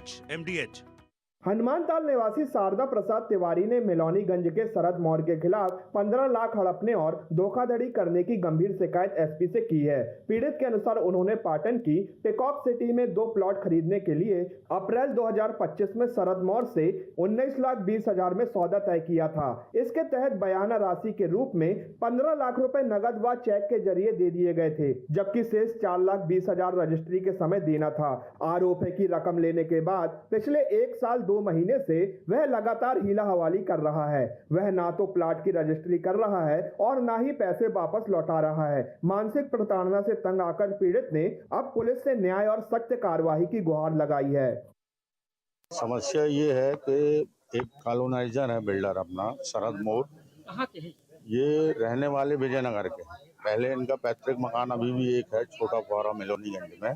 H MDH। Hanumantal निवासी शारदा प्रसाद तिवारी ने मिलौनीगंज के शरद मौर्य के खिलाफ 15 लाख हड़पने और धोखाधड़ी करने की गंभीर शिकायत एसपी से की है। पीड़ित के अनुसार उन्होंने पाटन की पिकॉक सिटी में 2 प्लॉट खरीदने के लिए अप्रैल 2025 में शरद मौर्य से 19,20,000 में सौदा तय किया था। इसके तहत बयाना राशि के रूप में 15 लाख रुपए नगद व चेक के जरिए दे दिए गए थे, जबकि शेष 4,20,000 रजिस्ट्री के समय देना था। आरोप है कि रकम लेने के बाद पिछले 1 साल 2 महीने से वह लगातार हीला हवाली कर रहा है। वह ना तो प्लाट की रजिस्ट्री कर रहा है और ना ही पैसे वापस लौटा रहा है। मानसिक प्रताड़ना से तंग आकर पीड़ित ने अब पुलिस से न्याय और सख्त कार्रवाई की गुहार लगाई है। समस्या ये है कि एक कॉलोनाइजर है बिल्डर अपना शरद मौर्य, ये रहने वाले विजयनगर के। पहले इनका पैतृक मकान अभी भी एक है छोटा फुहारा मिलौनीगंज में।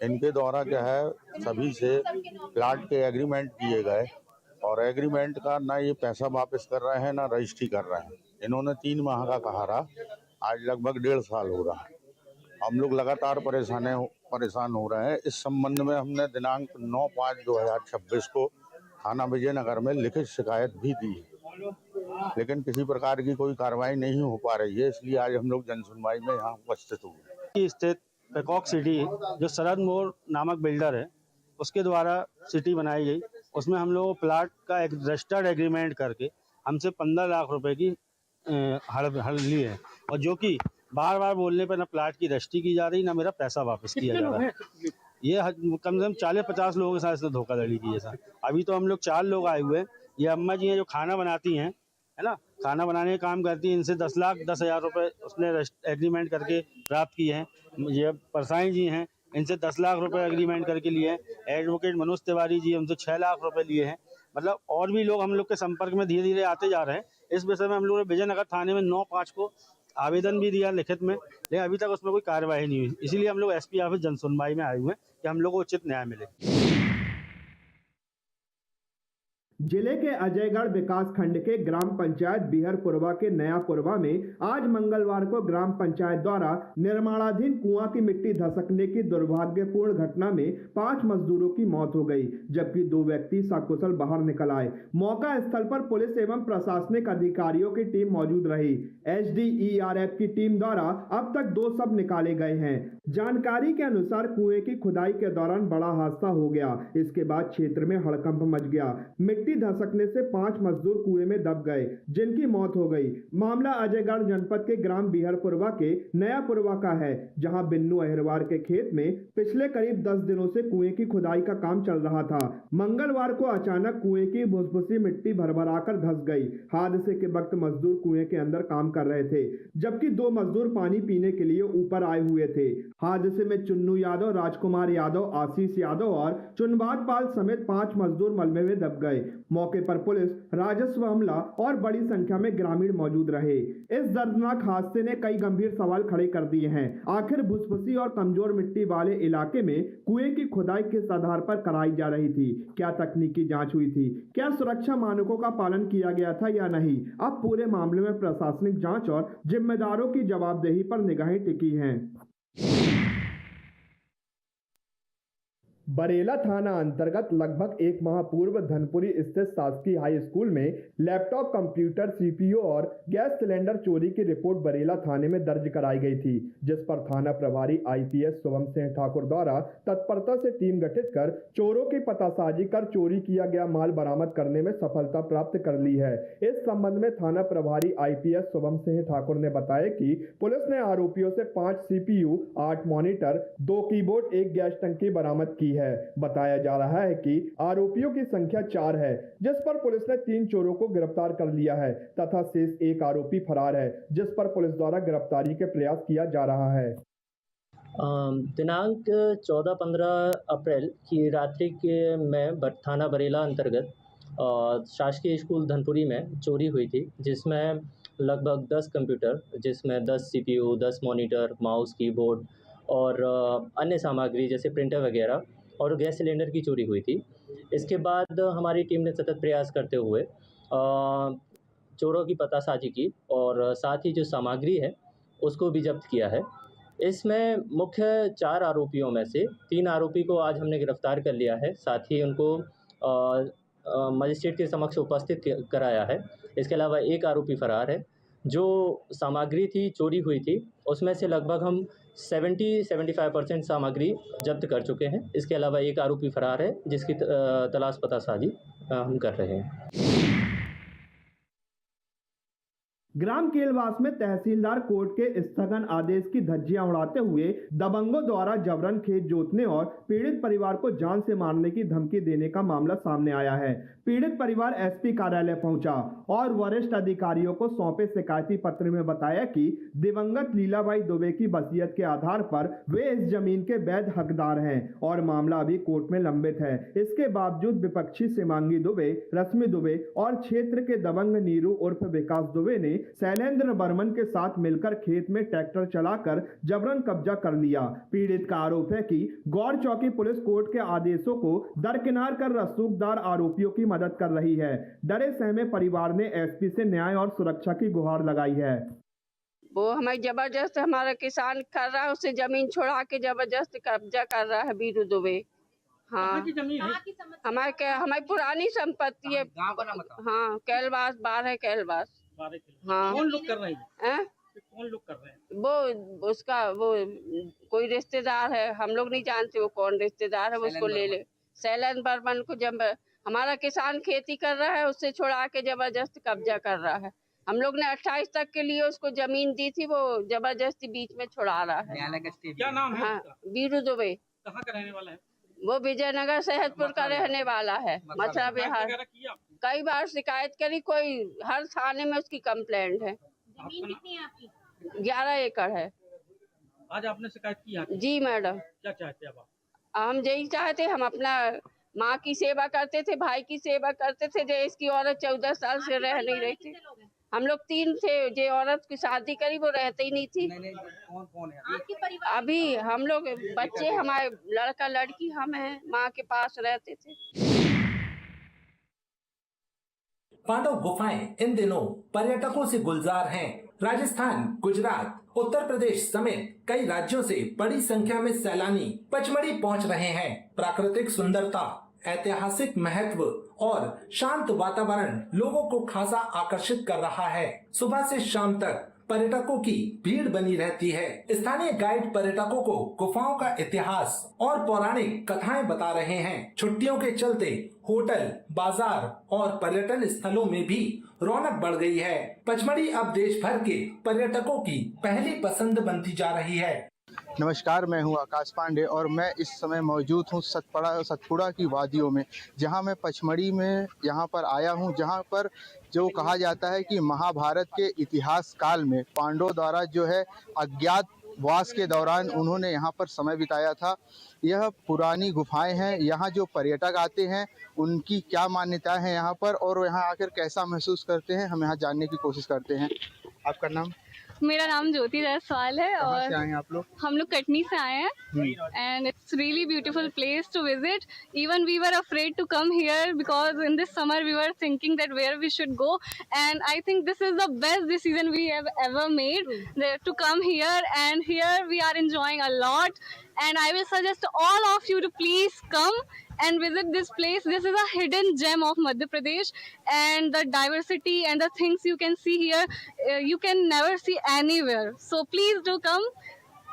इनके द्वारा क्या है सभी से प्लाट के एग्रीमेंट किए गए और एग्रीमेंट का ना ये पैसा वापस कर रहे हैं ना रजिस्ट्री कर रहे हैं। इन्होंने 3 माह का कहा रहा, आज लगभग 1.5 साल हो रहा है। हम लोग लगातार परेशान हो रहे हैं। इस संबंध में हमने दिनांक 9/5/2026 को थाना विजयनगर में लिखित शिकायत भी दी है, लेकिन किसी प्रकार की कोई कार्रवाई नहीं हो पा रही है। इसलिए आज हम लोग जनसुनवाई में यहाँ उपस्थित हुए। स्थित पिकॉक सिटी जो शरद मौर्य नामक बिल्डर है उसके द्वारा सिटी बनाई गई, उसमें हम लोग प्लाट का एक रजिस्टर्ड एग्रीमेंट करके हमसे 15 लाख रुपए की हड़प ली है, और जो कि बार बार बोलने पर ना प्लाट की रजिस्ट्री की जा रही ना मेरा पैसा वापस किया जा रहा है। ये कम से कम 40-50 लोगों के साथ इसने धोखाधड़ी की है सर। अभी तो हम लोग 4 लोग आए हुए हैं। ये अम्मा जी हैं जो खाना बनाती हैं, है ना, खाना बनाने का काम करती है। इनसे 10,10,000 रुपये उसने एग्रीमेंट करके प्राप्त किए हैं। ये परसाई जी हैं, इनसे 10 लाख रुपए एग्रीमेंट करके लिए हैं। एडवोकेट मनोज तिवारी जी उनसे 6 लाख रुपए लिए हैं। मतलब और भी लोग हम लोग के संपर्क में धीरे धीरे आते जा रहे हैं। इस विषय में हम लोगों ने विजयनगर थाने में 9/5 को आवेदन भी दिया लिखित में, लेकिन अभी तक उसमें कोई कार्रवाई नहीं हुई। इसीलिए हम लोग एसपी ऑफिस जनसुनवाई में आए हुए हैं कि हम लोग को उचित न्याय मिले। जिले के अजयगढ़ विकास खंड के ग्राम पंचायत बिहरपुरवा के नयापुरवा में आज मंगलवार को ग्राम पंचायत द्वारा निर्माणाधीन कुआं की मिट्टी धसकने की दुर्भाग्यपूर्ण घटना में 5 मजदूरों की मौत हो गई, जबकि 2 व्यक्ति सकुशल बाहर निकल आए। मौका स्थल पर पुलिस एवं प्रशासनिक अधिकारियों की टीम मौजूद रही। SDERF की टीम द्वारा अब तक 2 शव निकाले गए हैं। जानकारी के अनुसार कुएं की खुदाई के दौरान बड़ा हादसा हो गया। इसके बाद क्षेत्र में हड़कंप मच गया। मिट्टी धसकने से 5 मजदूर कुएं में दब गए, जिनकी मौत हो गई। मामला अजयगढ़ जनपद के ग्राम बिहरपुरवा के नयापुरवा का है, जहां बिन्नू अहिरवार के खेत में पिछले करीब 10 दिनों से कुएं की खुदाई का काम चल रहा था। मंगलवार को अचानक कुएं की भुसभुसी मिट्टी भरभराकर धस गई। हादसे के वक्त मजदूर कुएं के अंदर काम कर रहे थे, जबकि 2 मजदूर पानी पीने के लिए ऊपर आए हुए थे। हादसे में चुन्नू यादव, राजकुमार यादव, आशीष यादव और चुनबाज पाल समेत 5 मजदूर मलबे में दब गए। मौके पर पुलिस, राजस्व अमला और बड़ी संख्या में ग्रामीण मौजूद रहे। इस दर्दनाक हादसे ने कई गंभीर सवाल खड़े कर दिए हैं। आखिर भुसभुसी और कमजोर मिट्टी वाले इलाके में कुएं की खुदाई किस आधार पर कराई जा रही थी? क्या तकनीकी जांच हुई थी? क्या सुरक्षा मानकों का पालन किया गया था या नहीं? अब पूरे मामले में प्रशासनिक जांच और जिम्मेदारों की जवाबदेही पर निगाहें टिकी हैं। बरेला थाना अंतर्गत लगभग 1 माह पूर्व धनपुरी स्थित शासकीय हाई स्कूल में लैपटॉप, कंप्यूटर, CPU और गैस सिलेंडर चोरी की रिपोर्ट बरेला थाने में दर्ज कराई गई थी, जिस पर थाना प्रभारी IPS शुभम सिंह ठाकुर द्वारा तत्परता से टीम गठित कर चोरों की पतासाजी कर चोरी किया गया माल बरामद करने में सफलता प्राप्त कर ली है। इस संबंध में थाना प्रभारी IPS शुभम सिंह ठाकुर ने बताया कि पुलिस ने आरोपियों से 5 CPU, 8 मॉनिटर, 2 कीबोर्ड, 1 गैस टंकी बरामद की है। बताया जा रहा है कि आरोपियों की संख्या 4 है, जिस पर पुलिस ने 3 चोरों को गिरफ्तार कर लिया है तथा शेष 1 आरोपी फरार है, जिस पर पुलिस द्वारा गिरफ्तारी के प्रयास किया जा रहा है। दिनांक 14-15 अप्रैल की रात्रि के में थाना बरेला अंतर्गत शासकीय स्कूल धनपुरी में चोरी हुई थी, जिसमें लगभग 10 कंप्यूटर, जिसमें 10 CPU, 10 मॉनिटर, माउस, कीबोर्ड और अन्य सामग्री जैसे प्रिंटर वगैरह और गैस सिलेंडर की चोरी हुई थी। इसके बाद हमारी टीम ने सतत प्रयास करते हुए चोरों की पतासाजी की और साथ ही जो सामग्री है उसको भी जब्त किया है। इसमें मुख्य 4 आरोपियों में से 3 आरोपी को आज हमने गिरफ्तार कर लिया है, साथ ही उनको मजिस्ट्रेट के समक्ष उपस्थित कराया है। इसके अलावा एक आरोपी फरार है। जो सामग्री थी चोरी हुई थी उसमें से लगभग हम 70-75% सामग्री जब्त कर चुके हैं। इसके अलावा एक आरोपी फरार है जिसकी तलाश पतासाजी हम कर रहे हैं। ग्राम केलवास में तहसीलदार कोर्ट के स्थगन आदेश की धज्जियां उड़ाते हुए दबंगों द्वारा जबरन खेत जोतने और पीड़ित परिवार को जान से मारने की धमकी देने का मामला सामने आया है। पीड़ित परिवार एसपी कार्यालय पहुंचा और वरिष्ठ अधिकारियों को सौंपे शिकायती पत्र में बताया कि दिवंगत लीलाबाई दुबे की वसीयत के आधार पर वे इस जमीन के वैध हकदार हैं और मामला अभी कोर्ट में लंबित है। इसके बावजूद विपक्षी शिमांगी दुबे, रश्मि दुबे और क्षेत्र के दबंग नीरू उर्फ विकास दुबे ने शैलेंद्र बर्मन के साथ मिलकर खेत में ट्रैक्टर चलाकर जबरन कब्जा कर लिया। पीड़ित का आरोप है कि गौर चौकी पुलिस कोर्ट के आदेशों को दरकिनार कर रसूखदार आरोपियों की मदद कर रही है। डरे सहमे परिवार ने एसपी से न्याय और सुरक्षा की गुहार लगाई है। वो हमें जबरदस्त हमारा किसान कर रहा है, उसे जमीन छोड़ा के जबरदस्त कब्जा कर रहा है बीरू दुबे। हाँ, हमारी पुरानी संपत्ति है। हाँ, कैलवास 12 कैलवास। हाँ, कौन लोग कर रहे हैं? कौन लोग कर रहे हैं? वो उसका वो कोई रिश्तेदार है, हम लोग नहीं जानते वो कौन रिश्तेदार है। उसको ले ले शैलेंद्र बर्मन को, जब हमारा किसान खेती कर रहा है उससे छुड़ा के जबरदस्त कब्जा कर रहा है। हम लोग ने 28 तक के लिए उसको जमीन दी थी, वो जबरदस्ती बीच में छुड़ा रहा है। क्या नाम है? हाँ, बीरू दुबे। कहाँ का रहने वाला है? वो विजयनगर सेहतपुर का रहने वाला है, मथुरा बिहार। कई बार शिकायत करी, कोई हर थाने में उसकी कंप्लेंट है। जमीन कितनी है आपकी? 11 एकड़ है। आज आपने शिकायत की है? जी मैडम। क्या चाहते हैं आप? हम यही चाहते, हम अपना माँ की सेवा करते थे, भाई की सेवा करते थे। देश की औरत 14 साल से रह नहीं रही थी। हम लोग 3 थे। जो औरत की शादी करी वो रहती ही नहीं थी। कौन है? अभी हम लोग बच्चे, हमारे लड़का लड़की हम हैं, माँ के पास रहते थे। पांडव गुफाएं इन दिनों पर्यटकों से गुलजार हैं। राजस्थान, गुजरात, उत्तर प्रदेश समेत कई राज्यों से बड़ी संख्या में सैलानी पचमढ़ी पहुंच रहे हैं। प्राकृतिक सुंदरता, ऐतिहासिक महत्व और शांत वातावरण लोगों को खासा आकर्षित कर रहा है। सुबह से शाम तक पर्यटकों की भीड़ बनी रहती है। स्थानीय गाइड पर्यटकों को गुफाओं का इतिहास और पौराणिक कथाएं बता रहे हैं। छुट्टियों के चलते होटल, बाजार और पर्यटन स्थलों में भी रौनक बढ़ गई है। पचमढ़ी अब देश भर के पर्यटकों की पहली पसंद बनती जा रही है। नमस्कार, मैं हूं आकाश पांडे और मैं इस समय मौजूद हूं सतपुड़ा की वादियों में, जहां मैं पचमढ़ी में यहाँ पर आया हूं, जहां पर जो कहा जाता है कि महाभारत के इतिहास काल में पांडवों द्वारा जो है अज्ञातवास के दौरान उन्होंने यहाँ पर समय बिताया था। यह पुरानी गुफाएं हैं। यहाँ जो पर्यटक आते हैं उनकी क्या मान्यताएं हैं यहाँ पर और यहाँ आकर कैसा महसूस करते हैं, हम यहाँ जानने की कोशिश करते हैं। आपका नाम? मेरा नाम ज्योति जायसवाल है और से आए हैं आप लोग? हम लोग कटनी से आए हैं and it's really beautiful place to visit. Even we were afraid to come here because in this summer we were thinking that where we should go and I think this is the best decision we have ever made to come here and here we are enjoying a lot and I will suggest all of you to please come and visit this place. This is a hidden gem of Madhya Pradesh and the diversity and the things you can see here you can never see anywhere. So please do come.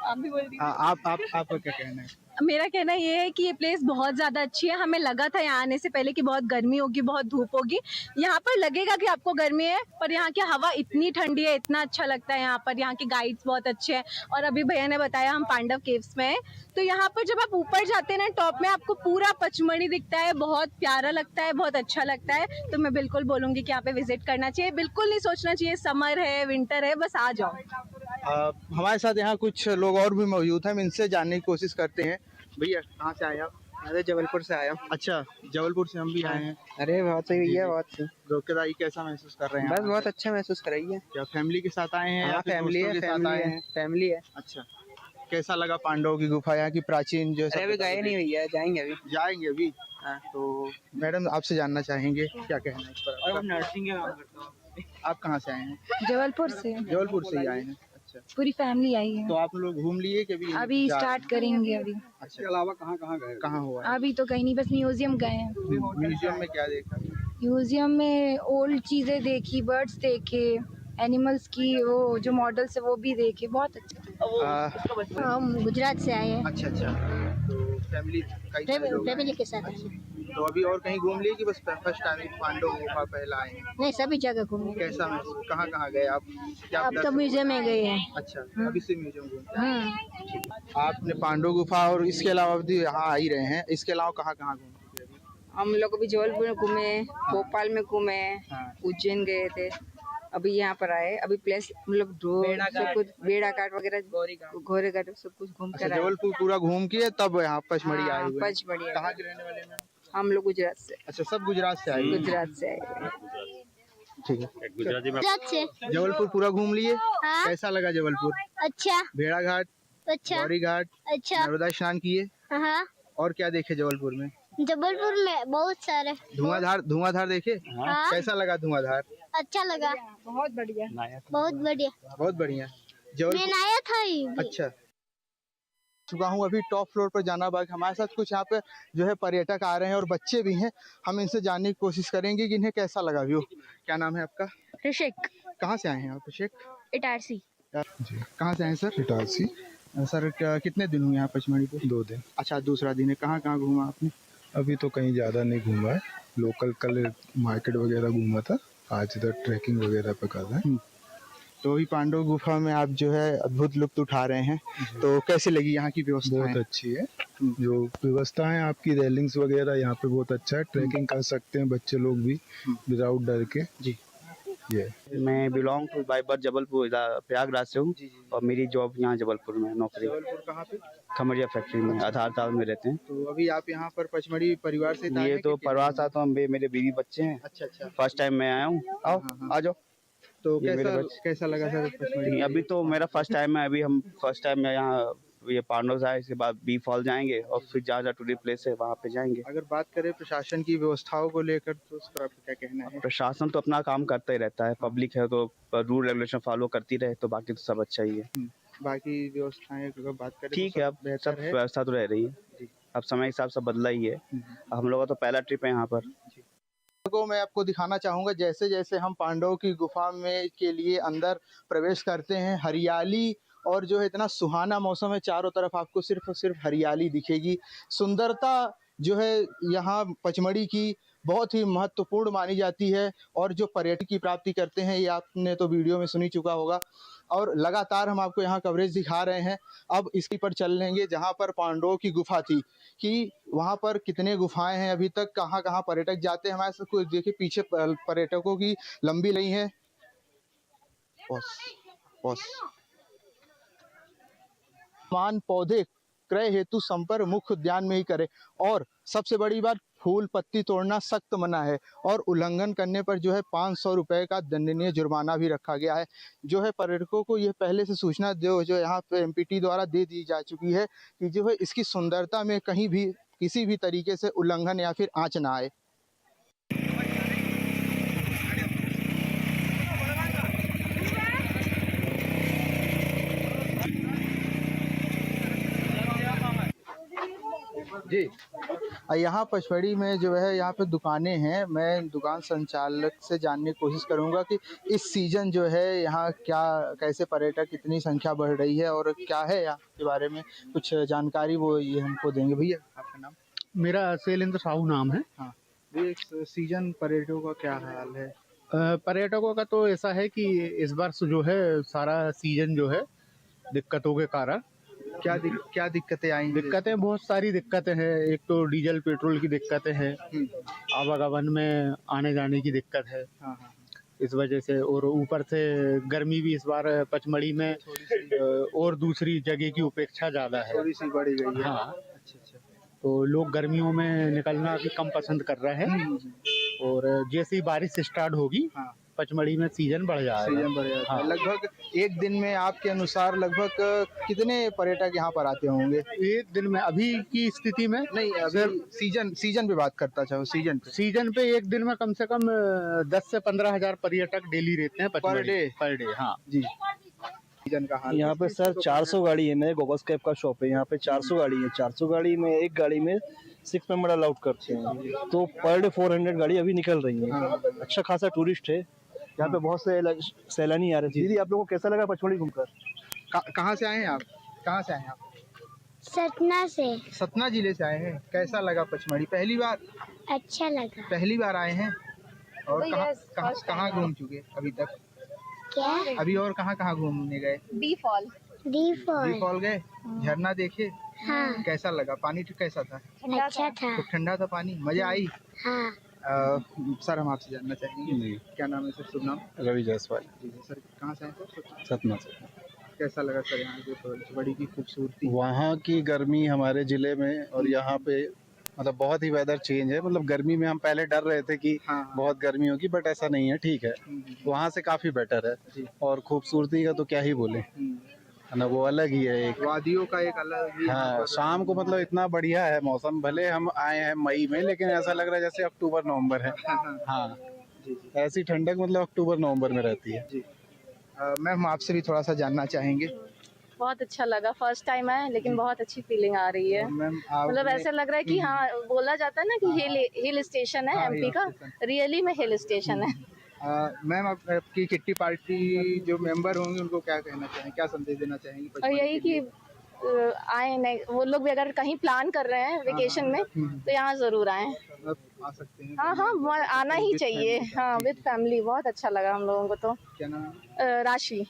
आप भी बोल दीजिए। आपका क्या कहना है? मेरा कहना ये है कि ये प्लेस बहुत ज़्यादा अच्छी है। हमें लगा था यहाँ आने से पहले कि बहुत गर्मी होगी, बहुत धूप होगी। यहाँ पर लगेगा कि आपको गर्मी है, पर यहाँ की हवा इतनी ठंडी है, इतना अच्छा लगता है यहाँ पर। यहाँ के गाइड्स बहुत अच्छे हैं और अभी भैया ने बताया हम पांडव केव्स में हैं, तो यहाँ पर जब आप ऊपर जाते हैं ना टॉप में, आपको पूरा पचमढ़ी दिखता है। बहुत प्यारा लगता है, बहुत अच्छा लगता है। तो मैं बिल्कुल बोलूँगी कि यहाँ पे विजिट करना चाहिए। बिल्कुल नहीं सोचना चाहिए समर है, विंटर है, बस आ जाओ। हमारे साथ यहाँ कुछ लोग और भी मौजूद हैं, हम इनसे जानने की कोशिश करते हैं। भैया कहाँ से आए आप? मैं जबलपुर से आया हूँ। अच्छा, जबलपुर से हम भी आए हैं। अरे बहुत सही भैया, बहुत सही। रोकेदाई कैसा महसूस कर रहे हैं? बस बहुत अच्छा महसूस कर रही है। क्या फैमिली के साथ आए हैं? हाँ, फैमिली है, फैमिली है। अच्छा, कैसा लगा पांडवों की गुफा, यहाँ की प्राचीन जो? अरे अभी गए नहीं भैया, जाएंगे अभी। हाँ, तो मैडम आपसे जानना चाहेंगे क्या कहना है इस पर? और नर्सिंग का काम करता हूँ। आप कहाँ से आए हैं? जबलपुर से। जबलपुर से ही आए हैं। अच्छा, पूरी फैमिली आई है। तो आप लोग घूम लिए कि अभी स्टार्ट करेंगे अभी। अच्छा, इसके अलावा कहाँ कहाँ गए, कहाँ हुआ? अभी तो कहीं नहीं, बस म्यूजियम गए हैं। म्यूजियम में क्या देखा? म्यूजियम में ओल्ड चीजें देखी, बर्ड्स देखे, एनिमल्स की वो जो मॉडल्स है वो भी देखे, बहुत अच्छा। हम गुजरात से आए हैं। अच्छा अच्छा, तो फैमिली के साथ आए हैं। तो अभी और कहीं घूम लिए कि बस फर्स्ट टाइम पांडव गुफा पहला आए हैं? नहीं, सभी जगह घूमे। कैसा महसूस, कहाँ कहाँ गए आप? क्या अब तो म्यूजियम में गए हैं। अच्छा, अभी से म्यूजियम घूमते हैं। आपने पांडव गुफा और इसके अलावा भी यहाँ आ ही रहे हैं, इसके अलावा कहाँ कहाँ घूमे? हम लोग अभी जबलपुर में घूमे, भोपाल में घूमे, उज्जैन गए थे, अभी यहाँ पर आए। अभी प्लेस मतलब सब कुछ बेड़ा घाट वगैरह, घोड़े घाट सब कुछ घूम कर आए। जबलपुर पूरा घूम के तब यहाँ पचमढ़ी आए हुए? पचमढ़ी। कहाँ के रहने वाले हैं? हम लोग गुजरात से। अच्छा, सब गुजरात से आए? गुजरात से आए। ठीक है, गुजरात से। जबलपुर पूरा घूम लिए? हाँ। कैसा लगा जबलपुर? अच्छा। भेड़ा घाट, अच्छा। गौरी घाट, अच्छा। नर्मदा स्नान किए? हाँ। और क्या देखे जबलपुर में? जबलपुर में बहुत सारे। धुआंधार देखे? हाँ। कैसा लगा धुआंधार? अच्छा लगा, बहुत बढ़िया। बहुत बढ़िया। बहुत बढ़िया। मैं जबलपुर आया था ही। अच्छा, चुका हूँ। अभी टॉप फ्लोर पर जाना बाकी, हमारे साथ कुछ यहाँ पे जो है पर्यटक आ रहे हैं और बच्चे भी हैं। हम इनसे जानने की कोशिश करेंगे कि इन्हें कैसा लगा व्यू। क्या नाम है आपका? ऋषिक। कहाँ से आए हैं आप ऋषिक? इटारसी। कहाँ से आए हैं सर? इटारसी। सर कितने दिन हुए यहाँ पचमढ़ी पे? 2 दिन। अच्छा, दूसरा दिन है। कहाँ कहाँ घूमा आपने? अभी तो कहीं ज़्यादा नहीं घूमा है, लोकल कल मार्केट वगैरह घूमा था, आज इधर ट्रैकिंग वगैरह पे कर रहे हैं। तो अभी पांडव गुफा में आप जो है अद्भुत लुत्फ उठा रहे हैं, तो कैसी लगी यहाँ की व्यवस्था? बहुत अच्छी है, जो व्यवस्था है आपकी, रेलिंग्स वगैरह यहाँ पे बहुत अच्छा है, ट्रैकिंग कर सकते हैं बच्चे लोग भी विदाउट डर के। जी, ये मैं belong to by birth Jabalpur, Prayagraj से हूँ और मेरी जॉब यहाँ जबलपुर में, नौकरी। जबलपुर कहाँ पे? खमरिया फैक्ट्री में, आधार ताल में रहते हैं। तो अभी आप यहाँ पर पचमढ़ी परिवार से ये तो परिवार साथ हूँ, मेरे बीवी बच्चे हैं। अच्छा अच्छा, फर्स्ट टाइम मैं आया हूँ। आओ आ जाओ। तो ये कैसा लगा सर पचमढ़ी? अभी तो मेरा फर्स्ट टाइम है, अभी हम फर्स्ट टाइम में यहाँ ये पांडव आए, इसके बाद बी फॉल जाएंगे और फिर जहाँ जहाँ टूरिस्ट प्लेस है वहाँ पे जाएंगे। अगर बात करें प्रशासन की व्यवस्थाओं को लेकर तो उस पर आपका क्या कहना है? प्रशासन तो अपना काम करता ही रहता है, पब्लिक है तो रूल रेगुलेशन फॉलो करती रहे तो बाकी तो सब अच्छा ही है। बाकी व्यवस्थाएं अगर बात करें ठीक है, अब सब व्यवस्था तो रह रही है, अब समय के हिसाब से बदला ही है। हम लोगों का तो पहला ट्रिप है यहाँ पर। को मैं आपको दिखाना चाहूँगा, जैसे जैसे हम पांडव की गुफा में के लिए अंदर प्रवेश करते हैं, हरियाली और जो है इतना सुहाना मौसम है, चारों तरफ आपको सिर्फ और सिर्फ हरियाली दिखेगी। सुंदरता जो है यहाँ पचमढ़ी की बहुत ही महत्वपूर्ण मानी जाती है और जो पर्यटक की प्राप्ति करते हैं, ये आपने तो वीडियो में सुन ही चुका होगा और लगातार हम आपको यहाँ कवरेज दिखा रहे हैं। अब इसके पर चल लेंगे जहाँ पर पांडवों की गुफा थी, कि वहाँ पर कितने गुफाएं हैं अभी तक, कहाँ कहाँ पर्यटक जाते हैं। हमारे साथ कुछ देखिए पीछे पर्यटकों की लंबी लाइन है। मान पौधे क्रय हेतु संपर्क मुख्य उद्यान में ही करें और सबसे बड़ी बात, फूल पत्ती तोड़ना सख्त मना है और उल्लंघन करने पर जो है 500 रुपए का दंडनीय जुर्माना भी रखा गया है। जो है पर्यटकों को ये पहले से सूचना जो यहाँ पे एमपीटी द्वारा दे दी जा चुकी है कि जो है इसकी सुंदरता में कहीं भी किसी भी तरीके से उल्लंघन या फिर आँच ना आए। जी, यहाँ पचमढ़ी में जो है यहाँ पे दुकानें हैं। मैं दुकान संचालक से जानने की कोशिश करूँगा कि इस सीज़न जो है यहाँ क्या, कैसे पर्यटक, कितनी संख्या बढ़ रही है और क्या है यहाँ के बारे में कुछ जानकारी वो ये हमको देंगे। भैया आपका नाम? मेरा शैलेंद्र साहू नाम है। हाँ, ये सीज़न पर्यटकों का क्या हाल है? पर्यटकों का तो ऐसा है कि इस बार जो है सारा सीजन जो है दिक्कतों के कारण, क्या दिक्कतें आई? दिक्कतें बहुत सारी दिक्कतें हैं। एक तो डीजल पेट्रोल की दिक्कतें हैं, आवागमन में आने जाने की दिक्कत है इस वजह से, और ऊपर से गर्मी भी इस बार पचमढ़ी में और दूसरी जगह की अपेक्षा ज़्यादा है, थोड़ी सी बढ़ी गई है। हाँ, तो लोग गर्मियों में निकलना भी कम पसंद कर रहे हैं और जैसे ही बारिश स्टार्ट होगी पचमढ़ी में सीजन बढ़ जाएगा। हाँ। लगभग एक दिन में आपके अनुसार लगभग कितने पर्यटक यहाँ पर आते होंगे? एक दिन में अभी की स्थिति में नहीं, अभी सीजन पे बात करता चाहूँ। सीजन पे एक दिन में कम से कम 10 से 15 हज़ार पर्यटक डेली रहते हैं पर डे। हाँ जी, जन का हाल यहाँ पे सर 400 गाड़ी है। मेरे गोगल्स कैब का शॉप है, यहाँ पे 400 गाड़ी है। 400 गाड़ी में एक गाड़ी में 6 मेंबर अलाउड करते हैं, तो पर डे 400 गाड़ी अभी निकल रही है। अच्छा खासा टूरिस्ट है यहाँ पे, बहुत से सैलानी आ रहे हैं। दीदी आप लोगों को कैसा लगा पचमढ़ी घूमकर? कहाँ से आए हैं आप? कहाँ से आए हैं आप? सतना से। सतना जिले से आए हैं। कैसा लगा पचमढ़ी? पहली बार? अच्छा लगा। पहली बार आए हैं। और कहाँ घूम चुके अभी तक? क्या? अभी और कहाँ घूमने गए? डी फॉल गए। झरना देखे? हाँ। कैसा लगा? पानी कैसा था? अच्छा था। तो ठंडा था पानी, मजा आई? हाँ। सर हम आपसे जानना चाहेंगे, क्या नाम है सर? शुभ नाम? रवि जायसवाल। सर कहाँ से आए सर? सतना से। कैसा लगा सर यहाँ जो पचमढ़ी की खूबसूरती? वहाँ की गर्मी हमारे ज़िले में और यहाँ पे मतलब बहुत ही वेदर चेंज है। मतलब गर्मी में हम पहले डर रहे थे कि बहुत गर्मी होगी, बट ऐसा नहीं है, ठीक है। वहाँ से काफ़ी बेटर है। और खूबसूरती का तो क्या ही बोले, है ना, वो अलग ही है। एक वादियों का एक अलग ही। हाँ, शाम को मतलब इतना बढ़िया है मौसम। भले हम आए हैं मई में, लेकिन ऐसा लग रहा है जैसे अक्टूबर नवंबर है। हाँ, ऐसी ठंडक मतलब अक्टूबर नवंबर में रहती है। मैम आपसे भी थोड़ा सा जानना चाहेंगे। बहुत अच्छा लगा, फर्स्ट टाइम है, लेकिन बहुत अच्छी फीलिंग आ रही है। मतलब ऐसा लग रहा है कि हाँ, बोला जाता है ना कि हिल स्टेशन है एमपी का, रियली में हिल स्टेशन है। मैम आपकी किट्टी पार्टी जो मेंबर होंगे उनको क्या कहना चाहेंगे, क्या संदेश देना चाहेंगे? और यही कि आए नहीं, वो लोग भी अगर कहीं प्लान कर रहे हैं वेकेशन में तो यहाँ जरूर आए। आ सकते हैं। हाँ, आना ही चाहिए। हाँ, विद फैमिली बहुत अच्छा लगा हम लोगों को। तो क्या नाम? राशि।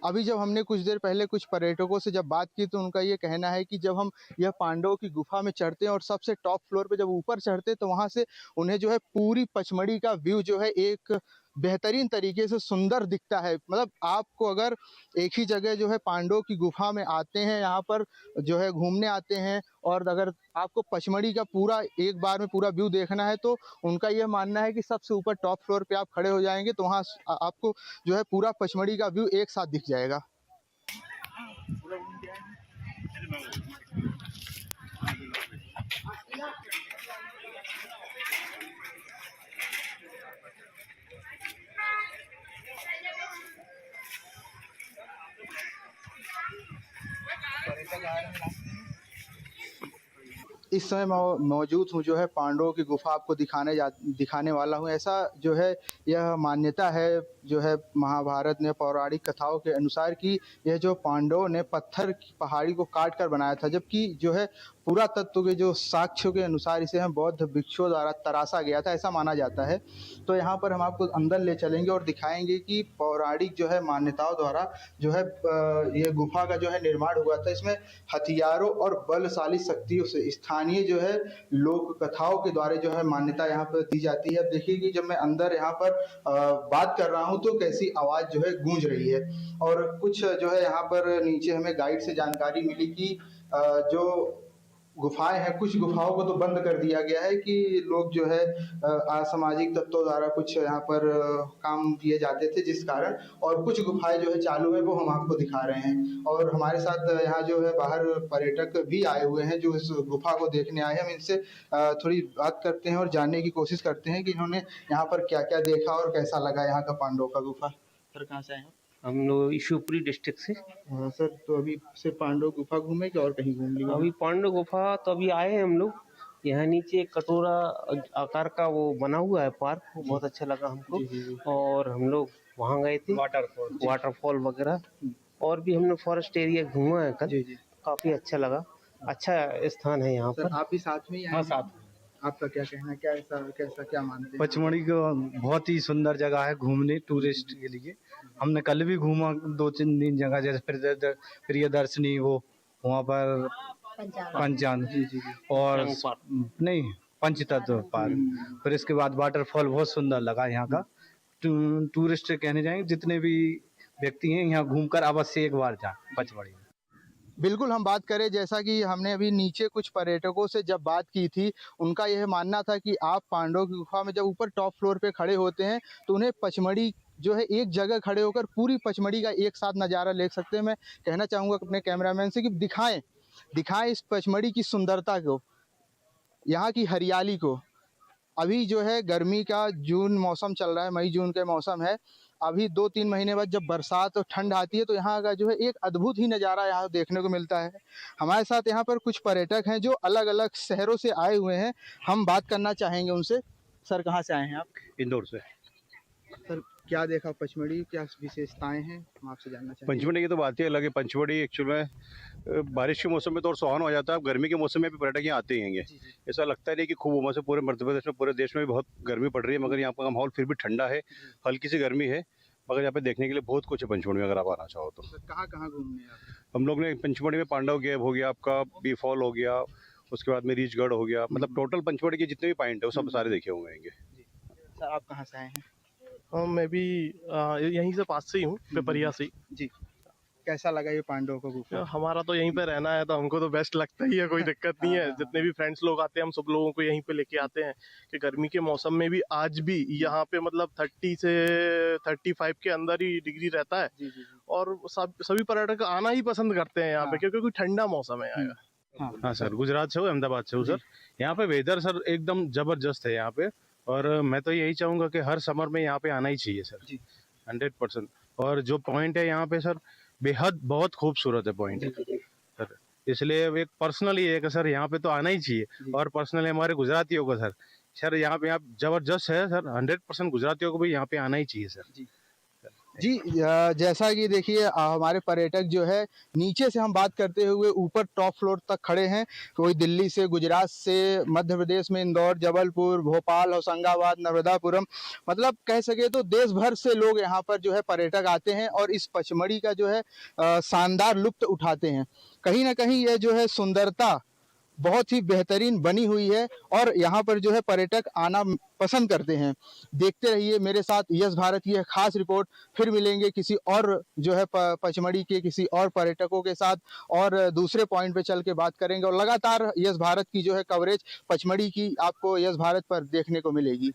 अभी जब हमने कुछ देर पहले कुछ पर्यटकों से जब बात की तो उनका ये कहना है कि जब हम यह पांडवों की गुफा में चढ़ते हैं और सबसे टॉप फ्लोर पे जब ऊपर चढ़ते हैं तो वहाँ से उन्हें जो है पूरी पचमढ़ी का व्यू जो है एक बेहतरीन तरीके से सुंदर दिखता है। मतलब आपको अगर एक ही जगह जो है पांडवों की गुफा में आते हैं, यहाँ पर जो है घूमने आते हैं, और अगर आपको पचमढ़ी का पूरा एक बार में पूरा व्यू देखना है तो उनका यह मानना है कि सबसे ऊपर टॉप फ्लोर पे आप खड़े हो जाएंगे तो वहाँ आपको जो है पूरा पचमढ़ी का व्यू एक साथ दिख जाएगा। इस समय मैं मौजूद हूँ जो है पांडवों की गुफा आपको दिखाने वाला हूँ। ऐसा जो है यह मान्यता है जो है महाभारत ने पौराणिक कथाओं के अनुसार कि यह जो पांडवों ने पत्थर की पहाड़ी को काट कर बनाया था, जबकि जो है पुरातत्व के जो साक्ष्यों के अनुसार इसे हम बौद्ध भिक्षुओं द्वारा तराशा गया था, ऐसा माना जाता है। तो यहाँ पर हम आपको अंदर ले चलेंगे और दिखाएंगे कि पौराणिक जो है मान्यताओं द्वारा जो है यह गुफा का जो है निर्माण हुआ था। इसमें हथियारों और बलशाली शक्तियों से स्थानीय जो है लोक कथाओं के द्वारा जो है मान्यता यहाँ पर दी जाती है। अब देखिए कि जब मैं अंदर यहाँ पर बात कर रहा हूँ तो कैसी आवाज़ जो है गूंज रही है। और कुछ जो है यहाँ पर नीचे हमें गाइड से जानकारी मिली कि जो गुफाएं हैं, कुछ गुफाओं को तो बंद कर दिया गया है कि लोग जो है असामाजिक तत्वों द्वारा कुछ यहाँ पर काम किए जाते थे, जिस कारण, और कुछ गुफाएं जो है चालू है वो हम आपको दिखा रहे हैं। और हमारे साथ यहाँ जो है बाहर पर्यटक भी आए हुए हैं जो इस गुफा को देखने आए हैं। हम इनसे थोड़ी बात करते हैं और जानने की कोशिश करते हैं कि इन्होंने यहाँ पर क्या क्या देखा और कैसा लगा यहाँ का पांडवों का गुफा। सर कहाँ से आए हैं? हम लोग शिवपुरी डिस्ट्रिक्ट से। सर तो अभी सिर्फ पांडव गुफा घूमे कि और कहीं घूम लिए? अभी पांडव गुफा तो अभी आए हैं हम लोग। यहाँ नीचे एक कटोरा आकार का वो बना हुआ है पार्क, बहुत अच्छा लगा हमको। और हम लोग वहाँ गए थे, वाटरफॉल वगैरह, और भी हमने फॉरेस्ट एरिया घूमा है कल, काफी अच्छा लगा। अच्छा स्थान है यहाँ पर। आप भी साथ में? हाँ, साथ। आपका क्या कहना है, कैसा क्या मानते हैं? पचमढ़ी को बहुत ही सुंदर जगह है घूमने टूरिस्ट के लिए। हमने कल भी घूमा 2-3 जगह, जैसे प्रियदर्शनी, वो वहाँ पर पंचान और नहीं पंचतत्व पार्क। फिर इसके बाद वाटरफॉल बहुत सुंदर लगा यहाँ का। टूरिस्ट कहने जाएंगे जितने भी व्यक्ति हैं यहाँ घूमकर अवश्य एक बार जाएं पचमढ़ी। बिल्कुल, हम बात करें जैसा कि हमने अभी नीचे कुछ पर्यटकों से जब बात की थी, उनका यह मानना था कि आप पांडवों की गुफा में जब ऊपर टॉप फ्लोर पे खड़े होते हैं तो उन्हें पचमढ़ी जो है एक जगह खड़े होकर पूरी पचमढ़ी का एक साथ नज़ारा ले सकते हैं। मैं कहना चाहूँगा अपने कैमरामैन से कि दिखाएं इस पचमढ़ी की सुंदरता को, यहाँ की हरियाली को। अभी जो है गर्मी का जून मौसम चल रहा है, मई जून का मौसम है। अभी 2-3 महीने बाद जब बरसात और ठंड आती है तो यहाँ का जो है एक अद्भुत ही नज़ारा यहाँ देखने को मिलता है। हमारे साथ यहाँ पर कुछ पर्यटक हैं जो अलग अलग शहरों से आए हुए हैं, हम बात करना चाहेंगे उनसे। सर कहाँ से आए हैं आप? इंदौर से। सर क्या देखा पचमढ़ी, क्या विशेषताएं हैं, हम आपसे जानना चाहेंगे। पंचमढ़ी की तो बात ही अलग है। पंचमढ़ी एक्चुअल में बारिश के मौसम में तो और सुहाना हो जाता है, गर्मी के मौसम में भी पर्यटक यहाँ आते ही हैं। ऐसा लगता है नहीं कि खूब उमस है। पूरे मध्य प्रदेश में, पूरे देश में भी बहुत गर्मी पड़ रही है, मगर यहाँ का माहौल फिर भी ठंडा है, हल्की सी गर्मी है, मगर यहाँ पे देखने के लिए बहुत कुछ है पंचमढ़ी में, अगर आप आना चाहो तो। कहाँ कहाँ घूमने आप? हम लोग ने पंचमढ़ी में पांडव गेव हो गया, आपका बी फॉल हो गया, उसके बाद में रीचगढ़ हो गया, मतलब टोटल पंचमढ़ी के जितने भी पॉइंट है वो सब सारे देखे हुए हैं। सर आप कहाँ से आए हैं? मैं भी यहीं से पास से ही हूँ, पेपरिया से जी। कैसा लगा ये पांडव का गुफा? हमारा तो यहीं पे रहना है तो हमको तो बेस्ट लगता ही है, कोई दिक्कत नहीं है। जितने भी फ्रेंड्स लोग आते हैं हम सब लोगों को यहीं पे लेके आते हैं कि गर्मी के मौसम में भी आज भी यहाँ पे मतलब 30 से 35 के अंदर ही डिग्री रहता है। जी, जी। और सभी पर्यटक आना ही पसंद करते हैं यहाँ पे क्योंकि ठंडा मौसम है यहाँ का। हाँ सर, गुजरात से हूँ, अहमदाबाद से हूँ सर। यहाँ पे वेदर सर एकदम जबरदस्त है यहाँ पे, और मैं तो यही चाहूँगा कि हर समर में यहाँ पे आना ही चाहिए सर, 100%। और जो पॉइंट है यहाँ पे सर बेहद बहुत खूबसूरत है पॉइंट सर, इसलिए एक पर्सनली है कि सर यहाँ पे तो आना ही चाहिए। और पर्सनली हमारे गुजरातियों को सर यहाँ पे आप जबरदस्त है सर, 100% गुजरातियों को भी यहाँ पे आना ही चाहिए सर। जी जैसा कि देखिए हमारे पर्यटक जो है नीचे से हम बात करते हुए ऊपर टॉप फ्लोर तक खड़े हैं। कोई दिल्ली से, गुजरात से, मध्य प्रदेश में इंदौर, जबलपुर, भोपाल, होशंगाबाद, नर्मदापुरम, मतलब कह सके तो देश भर से लोग यहाँ पर जो है पर्यटक आते हैं और इस पचमढ़ी का जो है शानदार लुत्फ उठाते हैं। कहीं ना कहीं ये जो है सुंदरता बहुत ही बेहतरीन बनी हुई है और यहाँ पर जो है पर्यटक आना पसंद करते हैं। देखते रहिए मेरे साथ यस भारत की एक खास रिपोर्ट। फिर मिलेंगे किसी और जो है पचमढ़ी के किसी और पर्यटकों के साथ और दूसरे पॉइंट पे चल के बात करेंगे। और लगातार यस भारत की जो है कवरेज पचमढ़ी की आपको यस भारत पर देखने को मिलेगी।